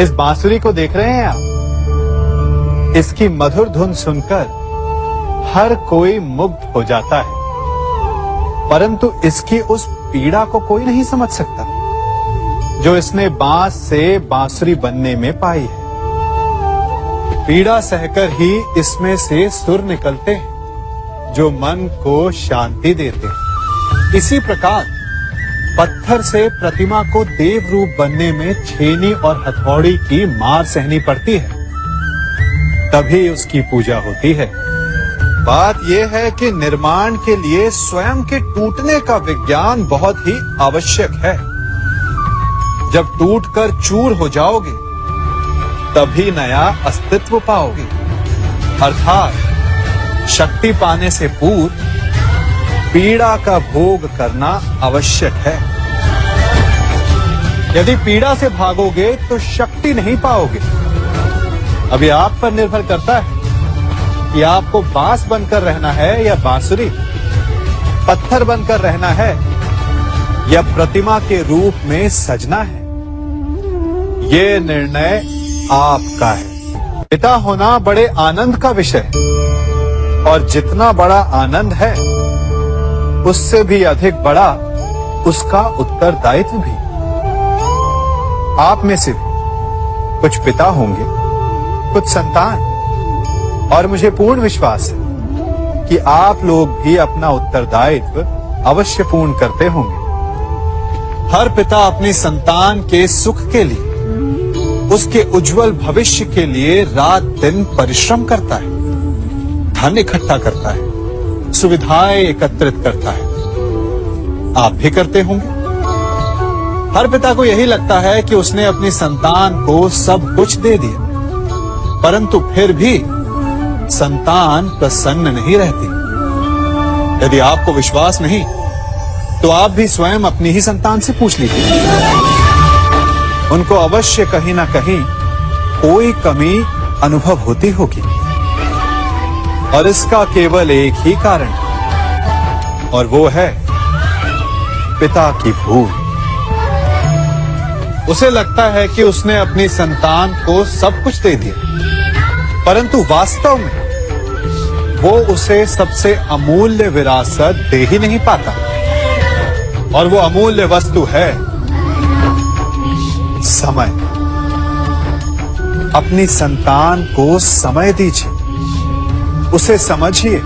इस बांसुरी को देख रहे हैं आप? इसकी मधुर धुन सुनकर हर कोई मुग्ध हो जाता है, परंतु इसकी उस पीड़ा को कोई नहीं समझ सकता जो इसने बांस से बांसुरी बनने में पाई है। पीड़ा सहकर ही इसमें से सुर निकलते हैं जो मन को शांति देते हैं। इसी प्रकार पत्थर से प्रतिमा को देव रूप बनने में छेनी और हथौड़ी की मार सहनी पड़ती है, तभी उसकी पूजा होती है। बात यह है कि निर्माण के लिए स्वयं के टूटने का विज्ञान बहुत ही आवश्यक है। जब टूटकर चूर हो जाओगे तभी नया अस्तित्व पाओगे, अर्थात शक्ति पाने से पूर्व पीड़ा का भोग करना आवश्यक है। यदि पीड़ा से भागोगे तो शक्ति नहीं पाओगे। अभी आप पर निर्भर करता है कि आपको बांस बनकर रहना है या बांसुरी, पत्थर बनकर रहना है या प्रतिमा के रूप में सजना है। ये निर्णय आपका है। पिता होना बड़े आनंद का विषय है, और जितना बड़ा आनंद है उससे भी अधिक बड़ा उसका उत्तरदायित्व भी। आप में से भी कुछ पिता होंगे, कुछ संतान, और मुझे पूर्ण विश्वास है कि आप लोग भी अपना उत्तरदायित्व अवश्य पूर्ण करते होंगे। हर पिता अपनी संतान के सुख के लिए, उसके उज्जवल भविष्य के लिए रात दिन परिश्रम करता है, धन इकट्ठा करता है, सुविधाएं एकत्रित करता है। आप भी करते होंगे। हर पिता को यही लगता है कि उसने अपनी संतान को सब कुछ दे दिया, परंतु फिर भी संतान प्रसन्न नहीं रहती। यदि आपको विश्वास नहीं तो आप भी स्वयं अपनी ही संतान से पूछ लीजिए। उनको अवश्य कहीं ना कहीं कोई कमी अनुभव होती होगी, और इसका केवल एक ही कारण है, और वो है पिता की भूल। उसे लगता है कि उसने अपनी संतान को सब कुछ दे दिया, परंतु वास्तव में वो उसे सबसे अमूल्य विरासत दे ही नहीं पाता, और वो अमूल्य वस्तु है समय। अपनी संतान को समय दीजिए, उसे समझिए,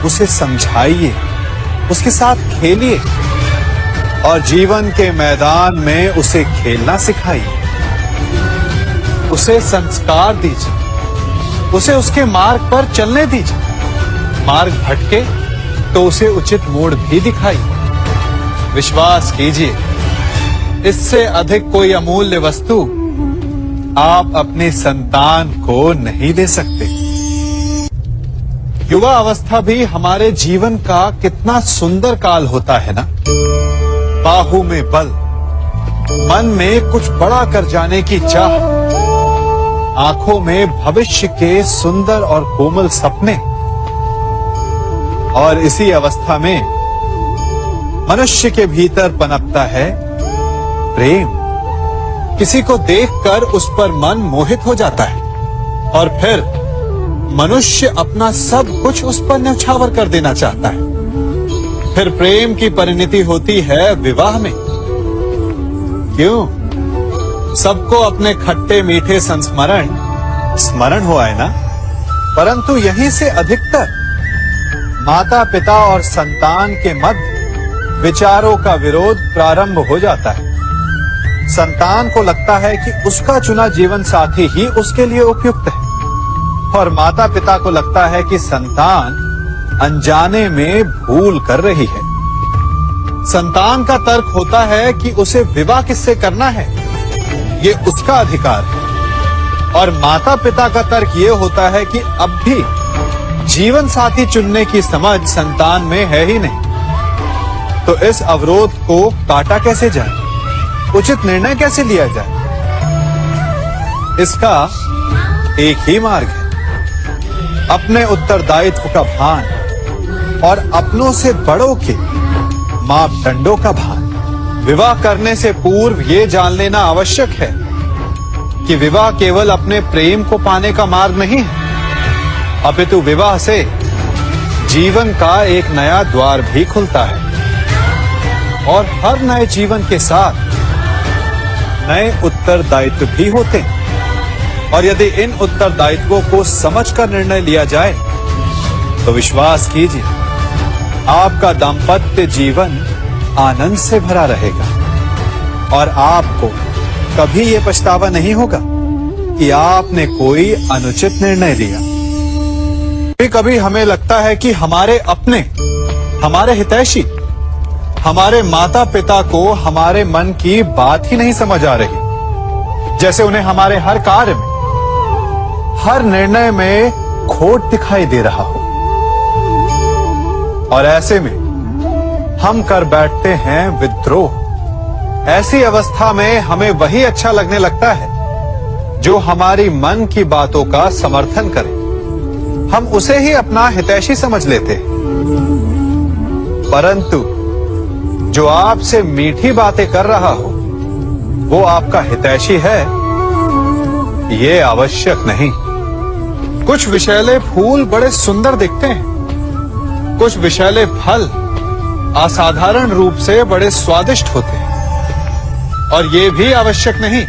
उसे समझाइए, उसके साथ खेलिए, और जीवन के मैदान में उसे खेलना सिखाइए। उसे संस्कार दीजिए, उसे उसके मार्ग पर चलने दीजिए। मार्ग भटके तो उसे उचित मोड़ भी दिखाइए। विश्वास कीजिए, इससे अधिक कोई अमूल्य वस्तु आप अपनी संतान को नहीं दे सकते। युवा अवस्था भी हमारे जीवन का कितना सुंदर काल होता है ना। बाहु में बल, मन में कुछ बड़ा कर जाने की चाह, आंखों में भविष्य के सुंदर और कोमल सपने। और इसी अवस्था में मनुष्य के भीतर पनपता है प्रेम। किसी को देखकर उस पर मन मोहित हो जाता है, और फिर मनुष्य अपना सब कुछ उस पर न्यौछावर कर देना चाहता है। फिर प्रेम की परिणति होती है विवाह में। क्यों? सबको अपने खट्टे मीठे संस्मरण स्मरण हुआ है ना। परंतु यहीं से अधिकतर माता पिता और संतान के मध्य विचारों का विरोध प्रारंभ हो जाता है। संतान को लगता है कि उसका चुना जीवन साथी ही उसके लिए उपयुक्त है, और माता पिता को लगता है कि संतान अनजाने में भूल कर रही है। संतान का तर्क होता है कि उसे विवाह किससे करना है, ये उसका अधिकार है, और माता पिता का तर्क ये होता है कि अब भी जीवन साथी चुनने की समझ संतान में है ही नहीं। तो इस अवरोध को काटा कैसे जाए, उचित निर्णय कैसे लिया जाए? इसका एक ही मार्ग है, अपने उत्तरदायित्व का भान और अपनों से बड़ों के मापदंडों का भान। विवाह करने से पूर्व ये जान लेना आवश्यक है कि विवाह केवल अपने प्रेम को पाने का मार्ग नहीं है, अपितु विवाह से जीवन का एक नया द्वार भी खुलता है और हर नए जीवन के साथ नए उत्तरदायित्व भी होते हैं। और यदि इन उत्तरदायित्वों को समझकर निर्णय लिया जाए तो विश्वास कीजिए, आपका दाम्पत्य जीवन आनंद से भरा रहेगा और आपको कभी ये पछतावा नहीं होगा कि आपने कोई अनुचित निर्णय लिया। कभी हमें लगता है कि हमारे अपने, हमारे हितैषी, हमारे माता पिता को हमारे मन की बात ही नहीं समझ आ रही, जैसे उन्हें हमारे हर कार्य में, हर निर्णय में खोट दिखाई दे रहा हो। और ऐसे में हम कर बैठते हैं विद्रोह। ऐसी अवस्था में हमें वही अच्छा लगने लगता है जो हमारी मन की बातों का समर्थन करे। हम उसे ही अपना हितैषी समझ लेते हैं। परंतु जो आपसे मीठी बातें कर रहा हो वो आपका हितैषी है, ये आवश्यक नहीं। कुछ विषैले फूल बड़े सुंदर दिखते हैं, कुछ विषैले फल असाधारण रूप से बड़े स्वादिष्ट होते हैं। और ये भी आवश्यक नहीं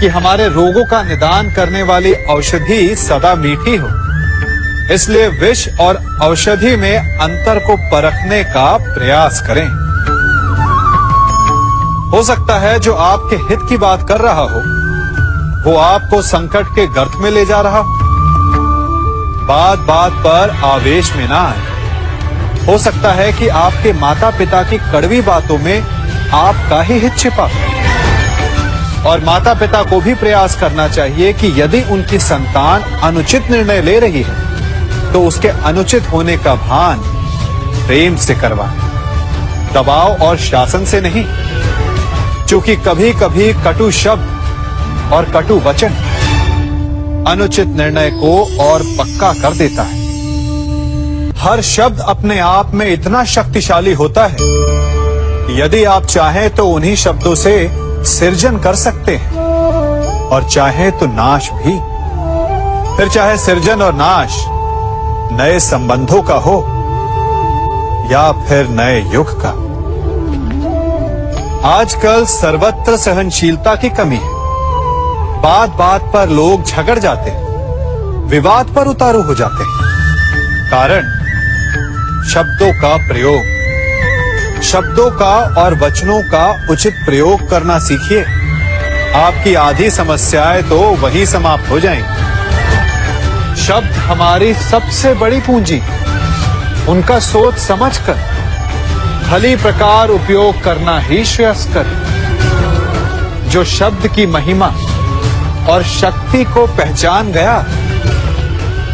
कि हमारे रोगों का निदान करने वाली औषधि सदा मीठी हो। इसलिए विष और औषधि में अंतर को परखने का प्रयास करें। हो सकता है जो आपके हित की बात कर रहा हो वो आपको संकट के गर्त में ले जा रहा हो। बात बात पर आवेश में ना आए। हो सकता है कि आपके माता पिता की कड़वी बातों में आपका ही हित छिपा हो। और माता पिता को भी प्रयास करना चाहिए कि यदि उनकी संतान अनुचित निर्णय ले रही है तो उसके अनुचित होने का भान प्रेम से करवाएं, दबाव और शासन से नहीं। क्योंकि कभी कभी कटु शब्द और कटु वचन अनुचित निर्णय को और पक्का कर देता है। हर शब्द अपने आप में इतना शक्तिशाली होता है कि यदि आप चाहें तो उन्हीं शब्दों से सृजन कर सकते हैं और चाहे तो नाश भी। फिर चाहे सृजन और नाश नए संबंधों का हो या फिर नए युग का। आजकल सर्वत्र सहनशीलता की कमी है। बात बात पर लोग झगड़ जाते हैं, विवाद पर उतारू हो जाते हैं। कारण शब्दों का प्रयोग, शब्दों का और वचनों का उचित प्रयोग करना सीखिए। आपकी आधी समस्याएं तो वहीं समाप्त हो जाएंगी। शब्द हमारी सबसे बड़ी पूंजी, उनका सोच समझकर भली प्रकार उपयोग करना ही श्रेयस्कर। जो शब्द की महिमा और शक्ति को पहचान गया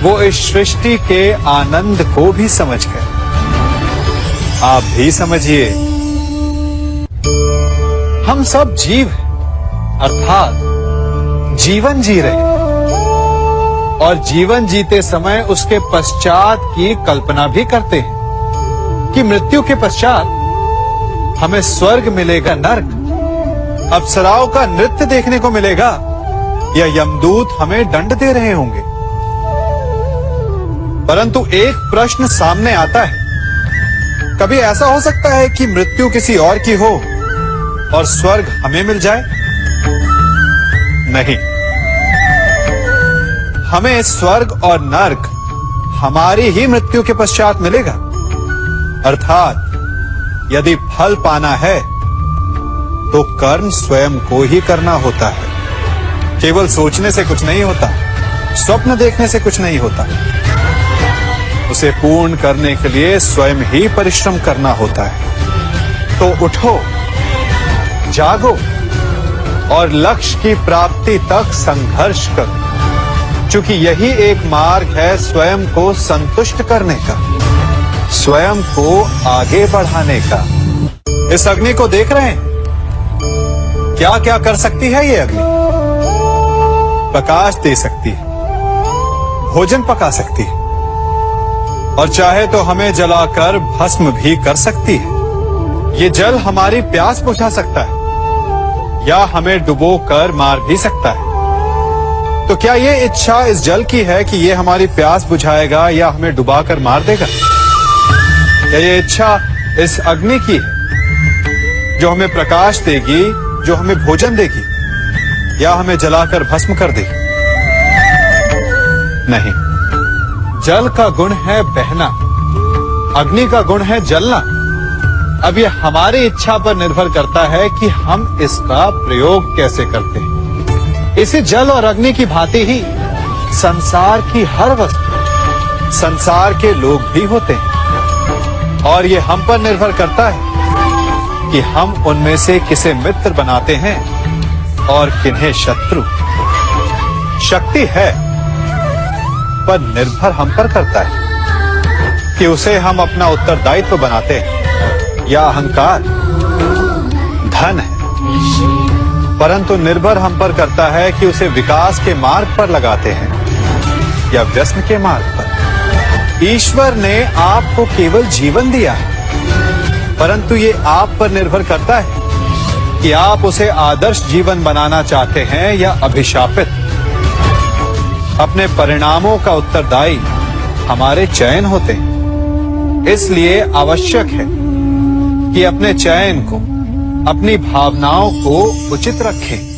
वो इस सृष्टि के आनंद को भी समझ गए। आप भी समझिए, हम सब जीव हैं, अर्थात जीवन जी रहे हैं और जीवन जीते समय उसके पश्चात की कल्पना भी करते हैं कि मृत्यु के पश्चात हमें स्वर्ग मिलेगा, नर्क, अप्सराओं का नृत्य देखने को मिलेगा या यमदूत हमें दंड दे रहे होंगे। परंतु एक प्रश्न सामने आता है, कभी ऐसा हो सकता है कि मृत्यु किसी और की हो और स्वर्ग हमें मिल जाए? नहीं, हमें स्वर्ग और नर्क हमारी ही मृत्यु के पश्चात मिलेगा। अर्थात यदि फल पाना है तो कर्म स्वयं को ही करना होता है। केवल सोचने से कुछ नहीं होता, स्वप्न देखने से कुछ नहीं होता। उसे पूर्ण करने के लिए स्वयं ही परिश्रम करना होता है। तो उठो, जागो और लक्ष्य की प्राप्ति तक संघर्ष करो, क्योंकि यही एक मार्ग है स्वयं को संतुष्ट करने का, स्वयं को आगे बढ़ाने का। इस अग्नि को देख रहे हैं? क्या क्या कर सकती है ये अग्नि? प्रकाश दे सकती है, भोजन पका सकती है और चाहे तो हमें जलाकर भस्म भी कर सकती है। ये जल हमारी प्यास बुझा सकता है या हमें डुबो कर मार भी सकता है। तो क्या ये इच्छा इस जल की है कि ये हमारी प्यास बुझाएगा या हमें डुबाकर मार देगा? या ये इच्छा इस अग्नि की है जो हमें प्रकाश देगी, जो हमें भोजन देगी, या हमें जलाकर भस्म कर देगी? नहीं, जल का गुण है बहना, अग्नि का गुण है जलना। अब ये हमारी इच्छा पर निर्भर करता है कि हम इसका प्रयोग कैसे करते हैं। इसी जल और अग्नि की भांति ही संसार की हर वस्तु, संसार के लोग भी होते हैं, और ये हम पर निर्भर करता है कि हम उनमें से किसे मित्र बनाते हैं और किन्हें शत्रु। शक्ति है, पर निर्भर हम पर करता है कि उसे हम अपना उत्तरदायित्व बनाते हैं या अहंकार। धन है, परंतु निर्भर हम पर करता है कि उसे विकास के मार्ग पर लगाते हैं या व्यसन के मार्ग पर। ईश्वर ने आपको केवल जीवन दिया है, परंतु ये आप पर निर्भर करता है कि आप उसे आदर्श जीवन बनाना चाहते हैं या अभिशापित। अपने परिणामों का उत्तरदायी हमारे चयन होते हैं। इसलिए आवश्यक है कि अपने चयन को, अपनी भावनाओं को उचित रखें।